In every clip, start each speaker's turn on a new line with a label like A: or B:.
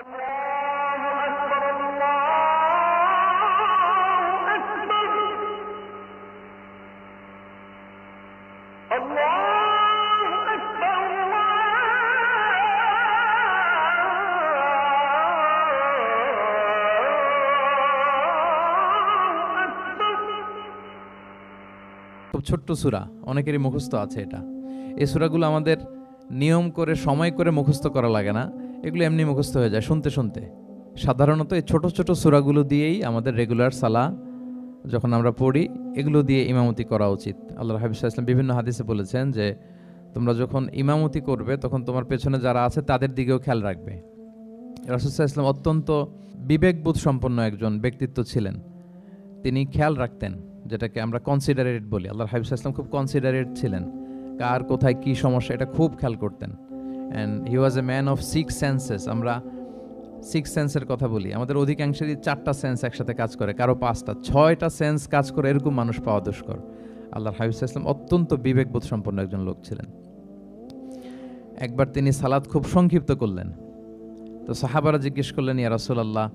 A: খুব ছোট্ট সূরা, অনেকেরই মুখস্থ আছে এটা। এই সূরাগুলো আমাদের নিয়ম করে সময় করে মুখস্থ করা লাগে না, এগুলো এমনি মুখস্থ হয়ে যায় শুনতে শুনতে। সাধারণত এই ছোট ছোট সূরাগুলো দিয়েই আমাদের রেগুলার সালাহ যখন আমরা পড়ি, এগুলো দিয়ে ইমামতি করা উচিত। আল্লাহর হাবিব সাল্লাল্লাহু আলাইহি ওয়াসাল্লাম বিভিন্ন হাদিসে বলেছেন যে তোমরা যখন ইমামতি করবে তখন তোমার পেছনে যারা আছে তাদের দিকেও খেয়াল রাখবে। রাসূল সাল্লাল্লাহু আলাইহি ওয়াসাল্লাম অত্যন্ত বিবেকবোধ সম্পন্ন একজন ব্যক্তিত্ব ছিলেন। তিনি খেয়াল রাখতেন, যেটাকে আমরা কনসিডারেট বলি। আল্লাহর হাবিব সাল্লাল্লাহু আলাইহি ওয়াসাল্লাম খুব কনসিডারেট ছিলেন, কার কোথায় কি সমস্যা এটা খুব খেয়াল করতেন। And he was a man of 6 senses. আমরা 6 সেন্সের কথা বলি, আমাদের অধিকাংশেরই 4টা সেন্স একসাথে কাজ করে, কারো 5টা 6টা সেন্স কাজ করে, এরকম মানুষ পাওয়া দুষ্কর। আল্লাহর হাবিব সাল্লাল্লাহু আলাইহি ওয়াসাল্লাম অত্যন্ত বিবেকবোধ সম্পন্ন একজন লোক ছিলেন। একবার তিনি সালাত খুব সংক্ষিপ্ত করলেন, তো সাহাবারা জিজ্ঞেস করলেন, ইয়া রাসূলুল্লাহ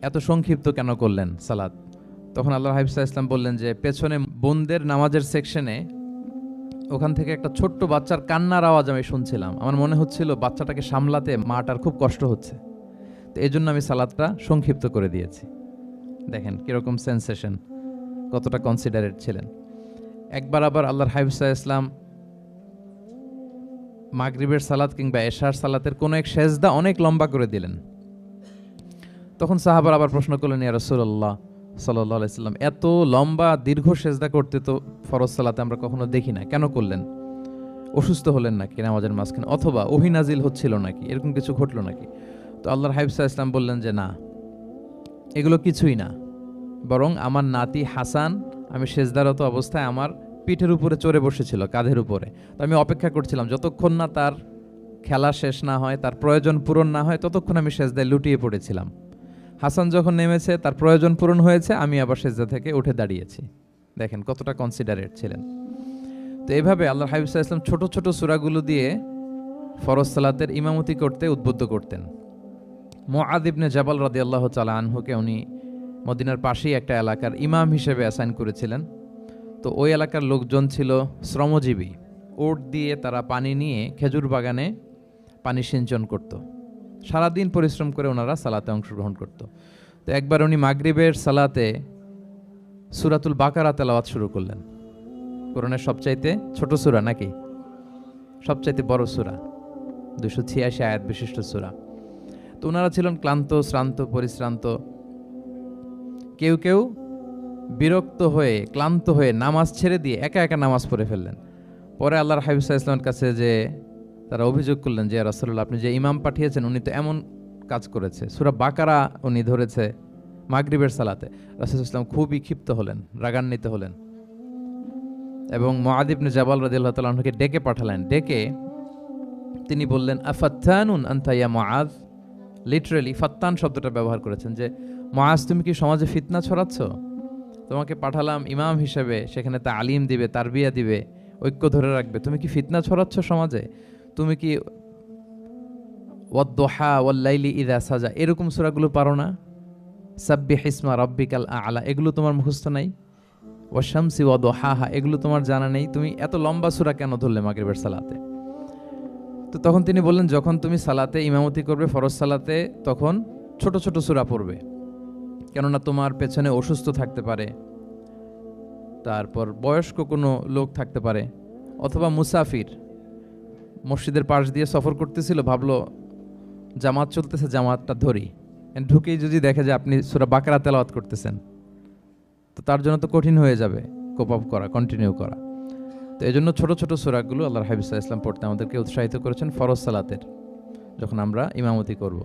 A: এত সংক্ষিপ্ত কেন করলেন সালাত? তখন আল্লাহর হাবিব সাল্লাল্লাহু আলাইহি ওয়াসাল্লাম বললেন যে পেছনে বোনদের নামাজের সেকশনে ওখান থেকে একটা ছোট্ট বাচ্চার কান্নার আওয়াজ আমি শুনছিলাম। আমার মনে হচ্ছিল বাচ্চাটাকে সামলাতে মাটার খুব কষ্ট হচ্ছে, তো এই জন্য আমি সালাতটা সংক্ষিপ্ত করে দিয়েছি। দেখেন কিরকম সেন্সেশন, কতটা কনসিডারেট ছিলেন। একবার আবার আল্লাহর হাবিব সাল্লাল্লাহু আলাইহি ওয়াসাল্লাম মাগরিবের সালাত কিংবা এশার সালাতের কোনো এক সেজদা অনেক লম্বা করে দিলেন। তখন সাহাবারা আবার প্রশ্ন করলেন, ইয়া রাসূলুল্লাহ সাল্লাল্লাহু আলাইহি ওয়াসাল্লাম এত লম্বা দীর্ঘ সেজদা করতে তো ফরজ সালাতে আমরা কখনো দেখি না, কেন করলেন? অসুস্থ হলেন নাকি নামাজের মাঝখানে, অথবা ওহী নাজিল হচ্ছিল নাকি, এরকম কিছু ঘটলো নাকি? তো আল্লাহর হাবিব সাল্লাল্লাহু আলাইহি ওয়াসাল্লাম বললেন যে না, এগুলো কিছুই না, বরং আমার নাতি হাসান আমি সেজদারত অবস্থায় আমার পিঠের উপরে চড়ে বসেছিল, কাঁধের উপরে। তো আমি অপেক্ষা করছিলাম যতক্ষণ না তার খেলা শেষ না হয়, তার প্রয়োজন পূরণ না হয়, ততক্ষণ আমি সেজদায় লুটিয়ে পড়েছিলাম। হাসান যখন নেমেছে, তার প্রয়োজন পূরণ হয়েছে, আমি আবার সেজদা থেকে উঠে দাঁড়িয়েছি। দেখেন কতটা কনসিডারেট ছিলেন। তো এইভাবে আল্লাহর হাবিব সাল্লাল্লাহু আলাইহি ওয়াসাল্লাম ছোট ছোট সূরাগুলো দিয়ে ফরজ সালাতের ইমামতি করতে উদ্বুদ্ধ করতেন। মুআয ইবনে জাবাল রাদিয়াল্লাহু তাআলা আনহুকে উনি মদিনার পাশেই একটা এলাকার ইমাম হিসেবে অ্যাসাইন করেছিলেন। তো ওই এলাকার লোকজন ছিল শ্রমজীবী, ওট দিয়ে তারা পানি নিয়ে খেজুর বাগানে পানি সিঞ্চন করত। সারাদিন পরিশ্রম করে ওনারা সালাতে অংশগ্রহণ করত। তো একবার উনি মাগরিবের সালাতে সূরাতুল বাকারা তেলাওয়াত শুরু করলেন। কোরআনের সবচাইতে ছোট সূরা নাকি সবচাইতে বড় সূরা, 286 আয়াত বিশিষ্ট সূরা। তো ওনারা ছিলেন ক্লান্ত, শ্রান্ত, পরিশ্রান্ত। কেউ কেউ বিরক্ত হয়ে, ক্লান্ত হয়ে নামাজ ছেড়ে দিয়ে একা একা নামাজ পড়ে ফেললেন। পরে আল্লাহর হাবিব সাল্লাল্লাহু আলাইহি ওয়াসাল্লামের কাছে যে তারা অভিযোগ করলেন যে, ইয়া রাসূলুল্লাহ আপনি যে ইমাম পাঠিয়েছেন উনি তো এমন কাজ করেছে, সূরা বাকারা উনি ধরেছে মাগরিবের সালাতে। রাসূল সাল্লাল্লাহু আলাইহি ওয়াসাল্লাম খুবই ক্ষিপ্ত হলেন, রাগান্বিত হলেন এবং মুআয ইবনে জাবাল রাদিয়াল্লাহু তাআলা আনহুকে ডেকে পাঠালেন। ডেকে তিনি বললেন, আফাত্তানুন আনতা ইয়া মুআয। লিটারালি ফাত্তান শব্দটা ব্যবহার করেছেন যে, মুআয তুমি কি সমাজে ফিতনা ছড়াচ্ছ? তোমাকে পাঠালাম ইমাম হিসেবে, সেখানে তালিম দিবে, তারবিয়া দিবে, ঐক্য ধরে রাখবে, তুমি কি ফিতনা ছড়াচ্ছ সমাজে? তুমি কি ওয়াদ-দুহা ওয়াল-লাইলি ইযা সাজা এরকম সূরাগুলো পারো না? সাব্বিহ ইসমা রাব্বিকাল আ'লা এগুলো তোমার মুখস্থ নাই? ওয়াশ-শামসি ওয়া-দুহাহা এগুলো তোমার জানা নেই? তুমি এত লম্বা সূরা কেন ধরলে মাগরিবের সালাতে? তো তখন তিনি বললেন, যখন তুমি সালাতে ইমামতি করবে ফরজ সালাতে, তখন ছোট ছোট সূরা পড়বে, কেননা তোমার পেছনে অসুস্থ থাকতে পারে, তারপর বয়স্ক কোনো লোক থাকতে পারে, অথবা মুসাফির মসজিদের পাশ দিয়ে সফর করতেছিল, ভাবলো জামাত চলতেছে, জামাতটা ধরি, ঢুকেই যদি দেখে যে আপনি সূরা বাকারা তেলাওয়াত করতেছেন, তো তার জন্য তো কঠিন হয়ে যাবে কোপ আপ করা, কন্টিনিউ করা। তো এই জন্য ছোট ছোট সূরাগুলো আল্লাহর হাবিব সাল্লাল্লাহু আলাইহি ওয়াসাল্লাম পড়তে আমাদেরকে উৎসাহিত করেছেন ফরজ সালাতের, যখন আমরা ইমামতি করব।